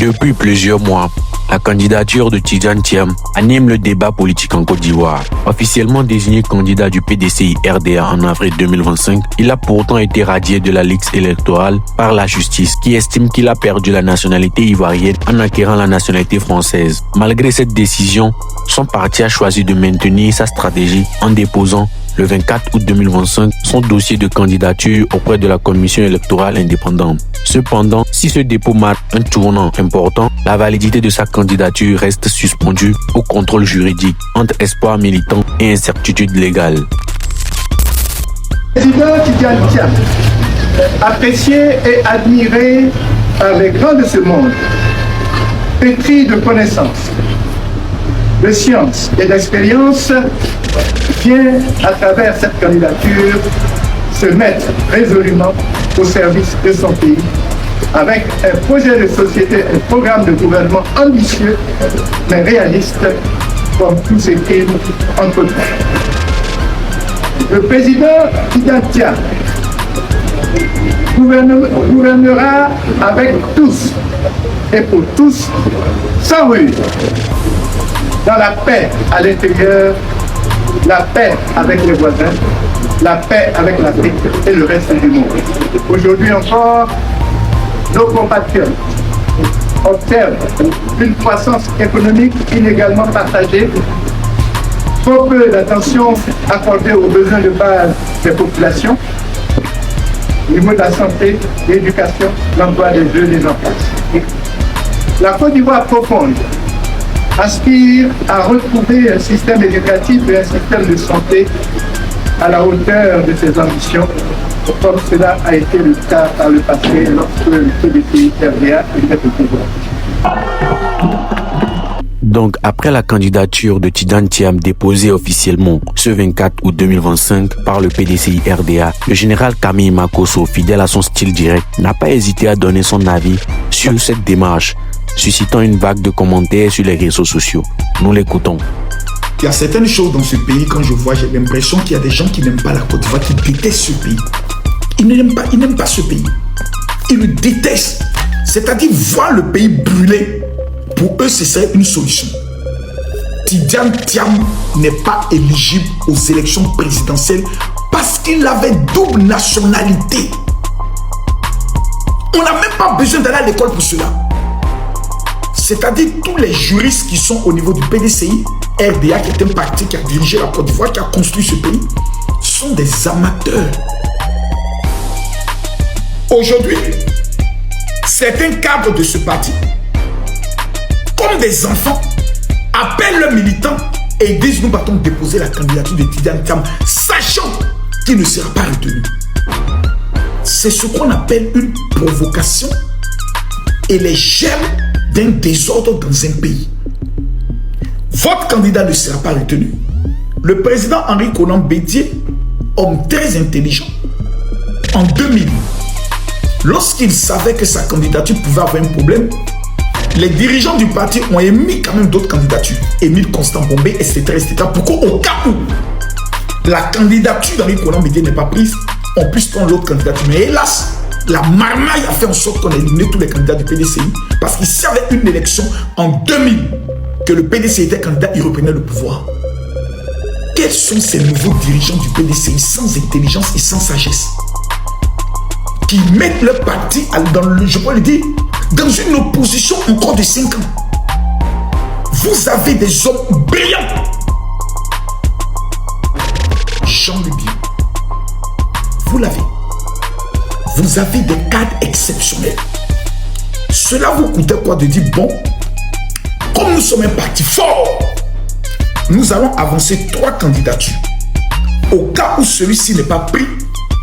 Depuis plusieurs mois, la candidature de Tidiane Thiam anime le débat politique en Côte d'Ivoire. Officiellement désigné candidat du PDCI-RDA en avril 2025, il a pourtant été radié de la liste électorale par la justice qui estime qu'il a perdu la nationalité ivoirienne en acquérant la nationalité française. Malgré cette décision, son parti a choisi de maintenir sa stratégie en déposant le 24 août 2025 son dossier de candidature auprès de la commission électorale indépendante. Cependant, si ce dépôt marque un tournant important, la validité de sa candidature reste suspendue au contrôle juridique entre espoir militant et incertitude légale. Président Tidiane Thiam, apprécié et admiré par les grands de ce monde, pétri de connaissances, de science et d'expérience, vient à travers cette candidature se mettre résolument au service de son pays avec un projet de société, un programme de gouvernement ambitieux mais réaliste comme tout ce qu'il entreprend. Le président Tidiane Thiam gouvernera avec tous et pour tous sans ruse, dans la paix à l'intérieur, la paix avec les voisins, la paix avec l'Afrique et le reste du monde. Aujourd'hui encore, nos compatriotes observent une croissance économique inégalement partagée, trop peu d'attention accordée aux besoins de base des populations, au niveau de la santé, de l'éducation, l'emploi des jeunes et des enfants. La Côte d'Ivoire profonde aspire à retrouver un système éducatif et un système de santé à la hauteur de ses ambitions, comme cela a été le cas par le passé lorsque le PDCI-RDA était au pouvoir. Donc, après la candidature de Tidiane Thiam déposée officiellement ce 24 août 2025 par le PDCI-RDA, le général Camille Makosso, fidèle à son style direct, n'a pas hésité à donner son avis sur cette démarche, suscitant une vague de commentaires sur les réseaux sociaux. Nous l'écoutons. Il y a certaines choses dans ce pays, quand je vois, j'ai l'impression qu'il y a des gens qui n'aiment pas la Côte d'Ivoire, qui détestent ce pays. Ils n'aiment pas ce pays. Ils le détestent. C'est-à-dire voir le pays brûler. Pour eux, ce serait une solution. Tidiane Thiam n'est pas éligible aux élections présidentielles parce qu'il avait double nationalité. On n'a même pas besoin d'aller à l'école pour cela. C'est-à-dire tous les juristes qui sont au niveau du PDCI, RDA, qui est un parti qui a dirigé la Côte d'Ivoire, qui a construit ce pays, sont des amateurs. Aujourd'hui, certains cadres de ce parti, comme des enfants, appellent leurs militants et disent nous battons déposer la candidature de Tidiane Thiam, sachant qu'il ne sera pas retenu. C'est ce qu'on appelle une provocation et les germes d'un désordre dans un pays. Votre candidat ne sera pas retenu. Le président Henri Konan Bédié, homme très intelligent, en 2000, lorsqu'il savait que sa candidature pouvait avoir un problème, les dirigeants du parti ont émis quand même d'autres candidatures. Émile Constant Bombé, etc. Pour qu'au cas où la candidature d'Henri Konan Bédié n'est pas prise, on puisse prendre l'autre candidature. Mais hélas, la marmaille a fait en sorte qu'on a éliminé tous les candidats du PDCI parce qu'il savait une élection en 2000 que le PDCI était candidat, il reprenait le pouvoir. Quels sont ces nouveaux dirigeants du PDCI sans intelligence et sans sagesse qui mettent leur parti je peux le dire, dans une opposition encore de 5 ans? Vous avez des hommes brillants. Jean Lubier, vous l'avez. Vous avez des cadres exceptionnels. Cela vous coûtait quoi de dire, bon, comme nous sommes un parti fort, nous allons avancer 3 candidatures. Au cas où celui-ci n'est pas pris,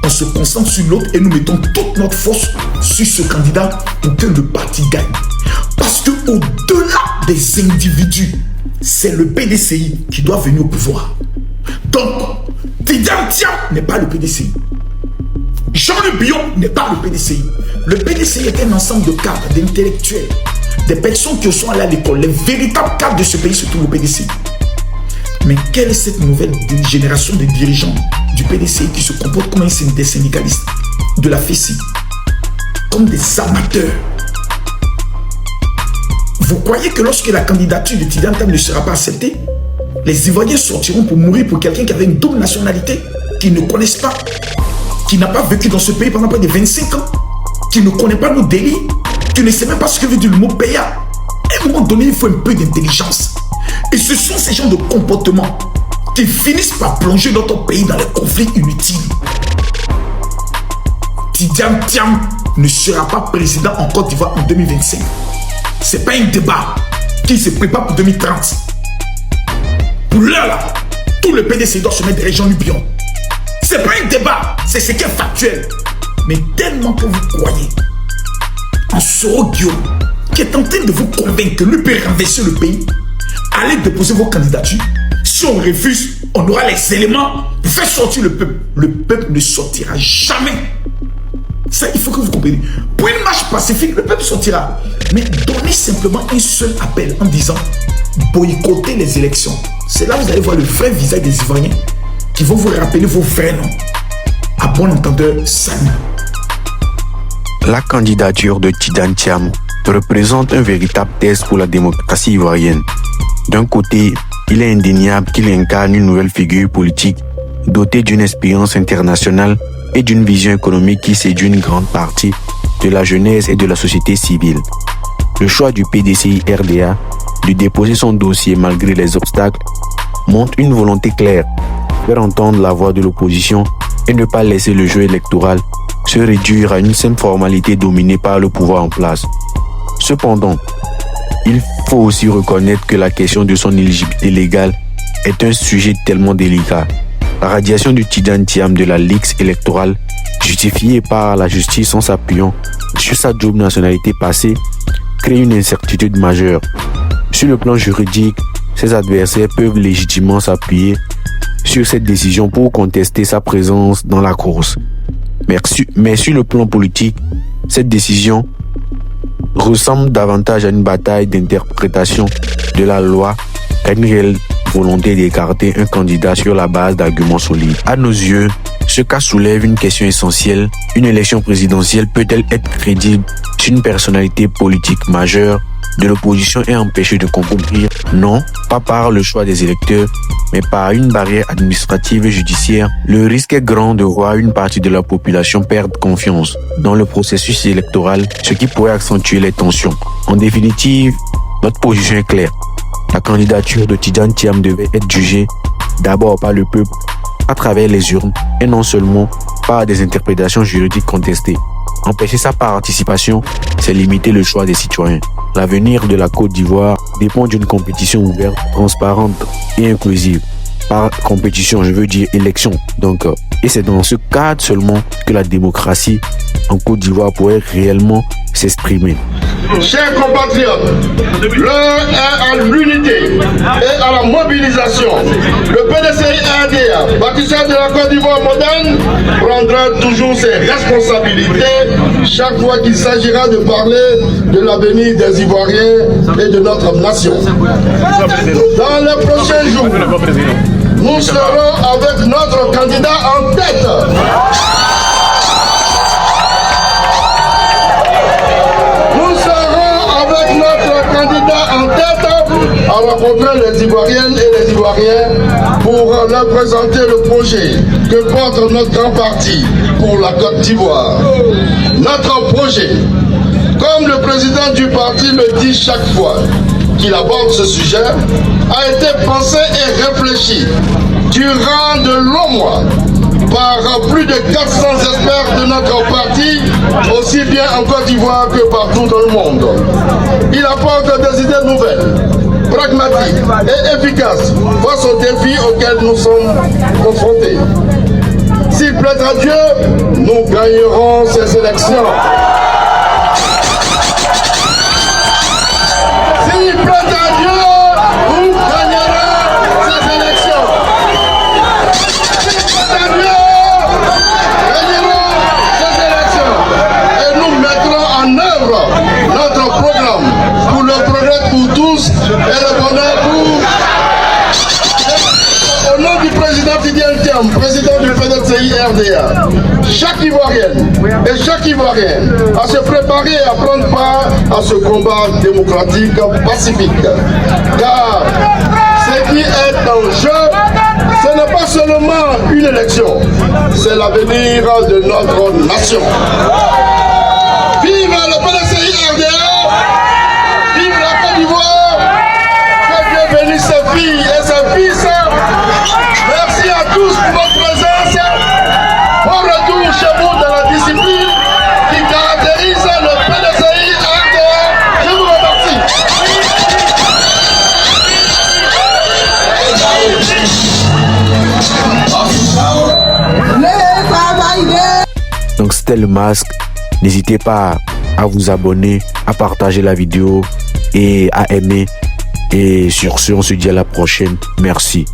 on se concentre sur l'autre et nous mettons toute notre force sur ce candidat pour que le parti gagne. Parce que au-delà des individus, c'est le PDCI qui doit venir au pouvoir. Donc, Tidiane Thiam n'est pas le PDCI. Jean-Luc Bion n'est pas le PDCI. Le PDCI est un ensemble de cadres, d'intellectuels, des personnes qui sont allées à l'école. Les véritables cadres de ce pays se trouvent au PDCI. Mais quelle est cette nouvelle génération de dirigeants du PDCI qui se comportent comme des syndicalistes de la FECI, comme des amateurs? Vous croyez que lorsque la candidature de Tidiane Thiam ne sera pas acceptée, les Ivoiriens sortiront pour mourir pour quelqu'un qui avait une double nationalité, qu'ils ne connaissent pas, qui n'a pas vécu dans ce pays pendant près de 25 ans, qui ne connaît pas nos délits, qui ne sait même pas ce que veut dire le mot PA. À un moment donné, il faut un peu d'intelligence. Et ce sont ces genres de comportements qui finissent par plonger notre pays dans les conflits inutiles. Tidiane Thiam ne sera pas président en Côte d'Ivoire en 2025. Ce n'est pas un débat qui se prépare pour 2030. Pour l'heure là, tout le PDC doit se mettre derrière Jean-Luc Bion. Ce n'est pas un débat, c'est ce qui est factuel. Mais tellement que vous croyez en Soro Guillaume, qui est en train de vous convaincre que lui peut renverser le pays, allez déposer vos candidatures. Si on refuse, on aura les éléments pour faire sortir le peuple. Le peuple ne sortira jamais. Ça, il faut que vous compreniez. Pour une marche pacifique, le peuple sortira. Mais donnez simplement un seul appel en disant boycottez les élections. C'est là que vous allez voir le vrai visage des Ivoiriens qui vont vous rappeler vos vrais noms. À bon entendeur, salut. La candidature de Tidiane Thiam représente un véritable test pour la démocratie ivoirienne. D'un côté, il est indéniable qu'il incarne une nouvelle figure politique dotée d'une expérience internationale et d'une vision économique qui séduit une grande partie de la jeunesse et de la société civile. Le choix du PDCI-RDA de déposer son dossier malgré les obstacles montre une volonté claire, faire entendre la voix de l'opposition et ne pas laisser le jeu électoral se réduire à une simple formalité dominée par le pouvoir en place. Cependant, il faut aussi reconnaître que la question de son éligibilité légale est un sujet tellement délicat. La radiation de Tidiane Thiam de la liste électorale, justifiée par la justice en s'appuyant sur sa double nationalité passée, crée une incertitude majeure. Sur le plan juridique, ses adversaires peuvent légitimement s'appuyer sur cette décision pour contester sa présence dans la course. Mais sur le plan politique, cette décision ressemble davantage à une bataille d'interprétation de la loi qu'à une réelle volonté d'écarter un candidat sur la base d'arguments solides. À nos yeux, ce cas soulève une question essentielle. Une élection présidentielle peut-elle être crédible si une personnalité politique majeure de l'opposition est empêchée de concourir? Non, pas par le choix des électeurs, mais par une barrière administrative et judiciaire. Le risque est grand de voir une partie de la population perdre confiance dans le processus électoral, ce qui pourrait accentuer les tensions. En définitive, notre position est claire. La candidature de Tidiane Thiam devait être jugée d'abord par le peuple à travers les urnes et non seulement par des interprétations juridiques contestées. Empêcher sa participation, c'est limiter le choix des citoyens. L'avenir de la Côte d'Ivoire dépend d'une compétition ouverte, transparente et inclusive. Par compétition, je veux dire élection. Et c'est dans ce cadre seulement que la démocratie en Côte d'Ivoire pourrait réellement s'exprimer. Chers compatriotes, l'heure est à l'unité et à la mobilisation. Le PDCI-RDA, bâtisseur de la Côte d'Ivoire moderne, prendra toujours ses responsabilités chaque fois qu'il s'agira de parler de l'avenir des Ivoiriens et de notre nation. Dans les prochains jours, nous serons avec notre candidat en tête. À rencontrer les Ivoiriennes et les Ivoiriens pour leur présenter le projet que porte notre grand parti pour la Côte d'Ivoire. Notre projet, comme le président du parti le dit chaque fois qu'il aborde ce sujet, a été pensé et réfléchi durant de longs mois par plus de 400 experts de notre parti, aussi bien en Côte d'Ivoire que partout dans le monde. Il apporte des idées nouvelles, pragmatiques et efficaces face aux défis auxquels nous sommes confrontés. S'il plaît à Dieu, nous gagnerons ces élections. S'il plaît à Dieu, nous gagnerons ces élections. S'il plaît à Dieu, notre programme pour le progrès pour tous et le bonheur pour... Au nom du président Tidiane Thiam, président du PDCI-RDA, chaque Ivoirienne et chaque Ivoirien à se préparer à prendre part à ce combat démocratique pacifique. Car ce qui est en jeu, ce n'est pas seulement une élection, c'est l'avenir de notre nation. Vive le PDCI RDA, vive la Côte d'Ivoire, que Dieu bénisse ses filles et ses fils. Merci à tous pour votre présence. Bon retour chez vous dans la discipline qui caractérise le PDCI RDA. Je vous remercie. Donc c'était le masque. N'hésitez pas à vous abonner, à partager la vidéo et à aimer. Et sur ce, on se dit à la prochaine. Merci.